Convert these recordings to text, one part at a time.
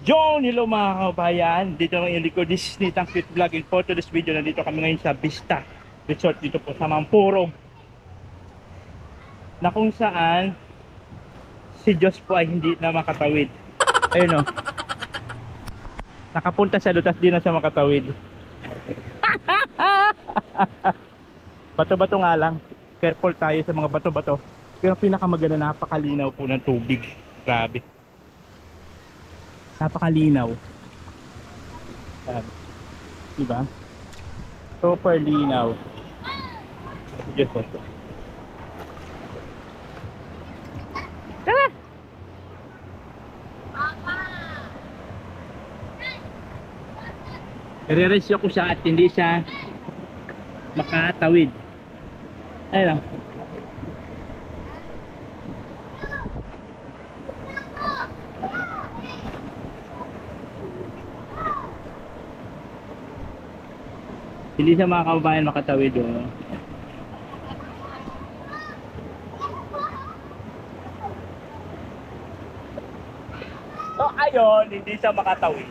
Yon, hello mga kabayan. Dito ang inyong likod, this is Nitang Cute Vlog. And for today's video, nandito kami ngayon sa Vista Resort dito po sa Mampurong, na kung saan si Diyos po ay hindi na makatawid. Ayun o, nakapunta siya doon, tapos di na siya makatawid. Bato-bato nga lang, careful tayo sa mga bato-bato. Pero pinakamaganda, napakalinaw po ng tubig. Grabe, napakalinaw. Diba? Super linaw. Diyos po. Tara! I-rescue ko siya at hindi siya makatawid. Ayun lang. Hindi siya mga kababayan makatawid. Oh. So ayun, hindi siya makatawid.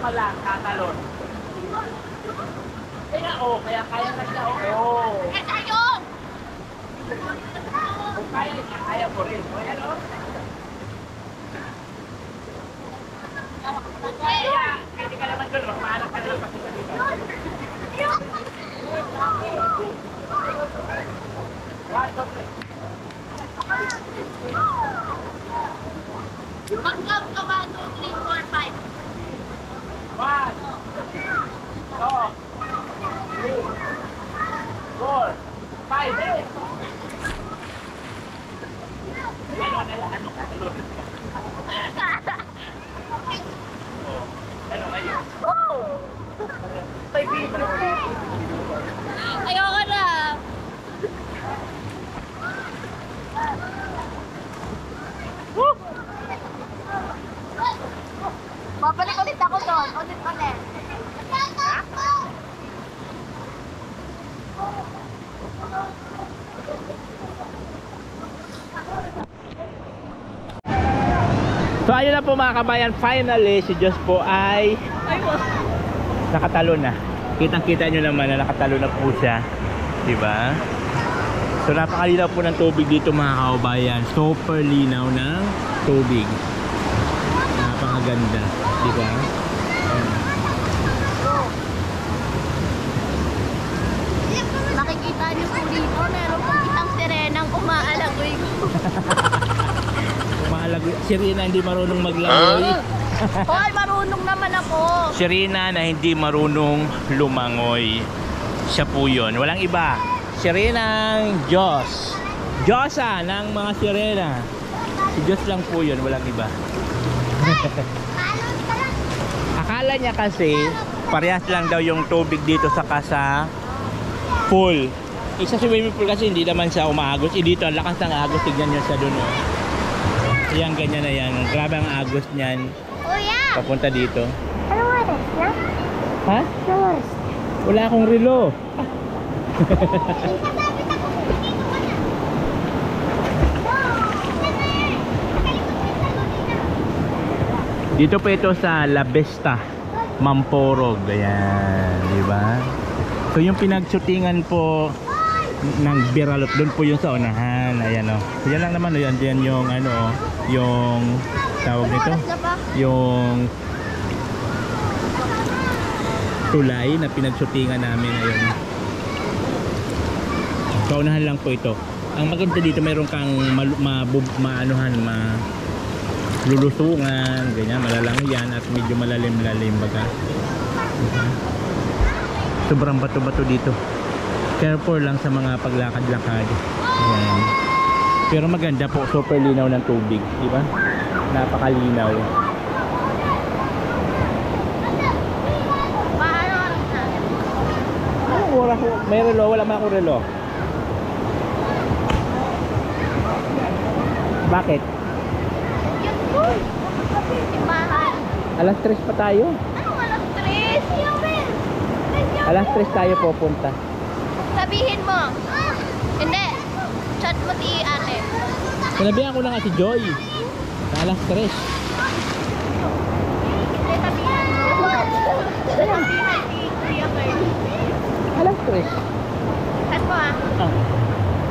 Malang katalon. Kaya kaya kaya na siya Kaya tayo! Kung kaya niya, kaya mo rin. O yan Kaya, hindi ka naman doon, maanak ka naman kasi dito. Mag-up ka ba? 2, 3, 4, 5. 1, 2, 3, 4, 5, eh! Ano ka? Ano kayo? Ayoko na. Babalik ulit ako doon. Ulit. So ayun na po mga kabayan, finally si Diyos po ay nakatalon na. Kitang-kita nyo naman na nakatalon na po siya, di ba? So napakalinaw po ng tubig dito mga kabayan. Super linaw ng tubig. Napakaganda, 'di ba? Si Rina hindi marunong maglangoy. Hoy, marunong naman ako. Si Rina na hindi marunong lumangoy. Siya po yun. Walang iba. Si Rina ang Diyos. Diyosa ng mga sirena. Si Diyos lang po yun. Walang iba. Akala niya kasi parehas lang daw yung tubig dito sa kasa pool. Isa swimming pool kasi hindi naman siya umaagos. Dito ang lakas ng agos. Tignan nyo siya dun. Oh. Yan, ganyan na yan. Grabe ang agos niyan. Kuya! Papunta dito. Anong oras na? Ha? Anong oras? Wala akong relo. Dito po ito sa La Vista, Mamporog. Ayan, di ba? So yung pinagshootingan po ng Biralot, doon po yung sa unahan. Ayan o. So, yan lang naman o. Yan yung ano o. Yung tawag nito. Yung tulay na pinagshootingan namin. Ayun. So unahan lang po ito. Ang maganda dito mayroon kang lulusungan, ganyan, malalang yan at medyo malalim-lalim baga. Sobrang bato-bato dito. Careful lang sa mga paglakad-lakad. Ayan. Pero maganda po, super linaw ng tubig, di ba? Napakalinaw. Anong oras? May relo, wala man akong relo. Bakit? Alas 3 pa tayo. Anong alas 3? Yamin! Alas 3 tayo pupunta. Sabihin mo. Hindi. Chat mo si ate. Sinabihan ko na nga si Joy. Na alas 3. Hindi, sabihin mo. Sabihin si Kuya Kirby. Alas 3. Chat mo ah.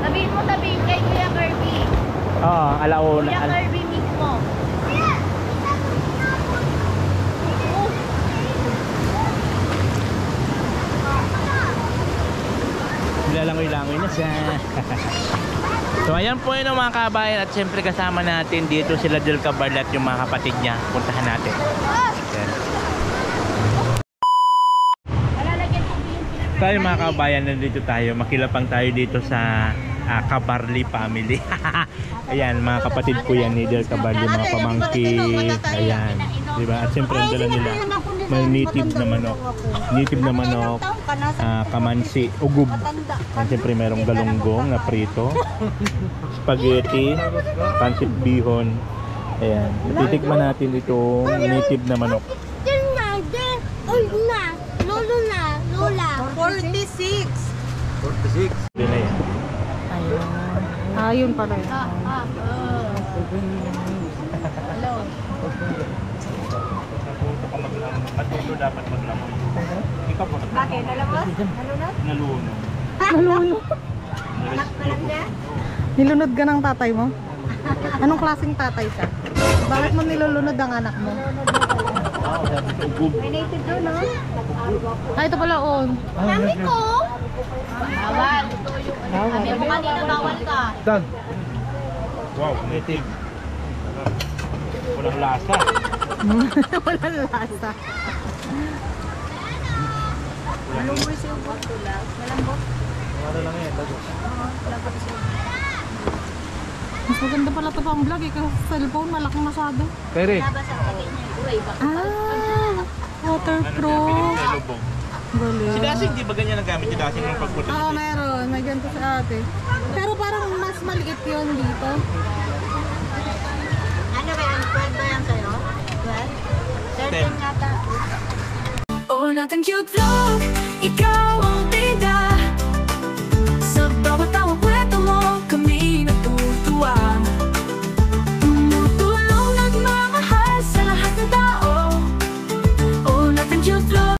Sabihin kay Kuya Kirby. Oo, alauna. Kuya Kirby mismo. Nilalangoy-langoy na siya. So ayan po yun mga kabayan. At syempre kasama natin dito sila Del Cabal at yung mga kapatid niya. Puntahan natin. Ayan. Tayo mga kabayan, nandito tayo. Makilapang tayo dito sa Cabarli family. Ayan, mga kapatid ko yan ni Del Cabarli, mga pamangkin. Ayan, diba? At syempre ang dala nila may native na manok. Native na manok, kamansi, ugub. At syempre mayroong galunggong na prito, spaghetti, pancit bihon. Ayan, titikman natin itong native na manok. 46. 46. Yun na yan. Ayun pala yun. Hello. Matuto dapat maglamoy. Ikaw po. Bakit? Alam mo? Nalunod. Nalunod. Anak ka lang niya? Nilunod ka ng tatay mo? Anong klaseng tatay ka? Bakit mo nilulunod ang anak mo? Ugub. May native doon, no? Ay, ito pala on. Dami ko! Bawal. Sabi mo kanina bawal ka. Dan. Wow, native. Walang lasa. Walang lasa. Malungoy siya ubot tulad. Malambot. Wala lang yan. Mas maganda pala ito pang vlog eh. Kasi sa cellphone, malaking masyado. Pere. Labas ang tabi niya. Uy, baka. Waterproof. Galing. Si Dasing, di ba ganyan ang gamit si Dasing ng pagpunta? Oo, meron. May ganito sa ate. Pero parang mas maliit yun dito. Ano ba yan? 12 ba yan sa'yo? 12? 13 yata. Oh, natin cute vlog, ikaw ang bida.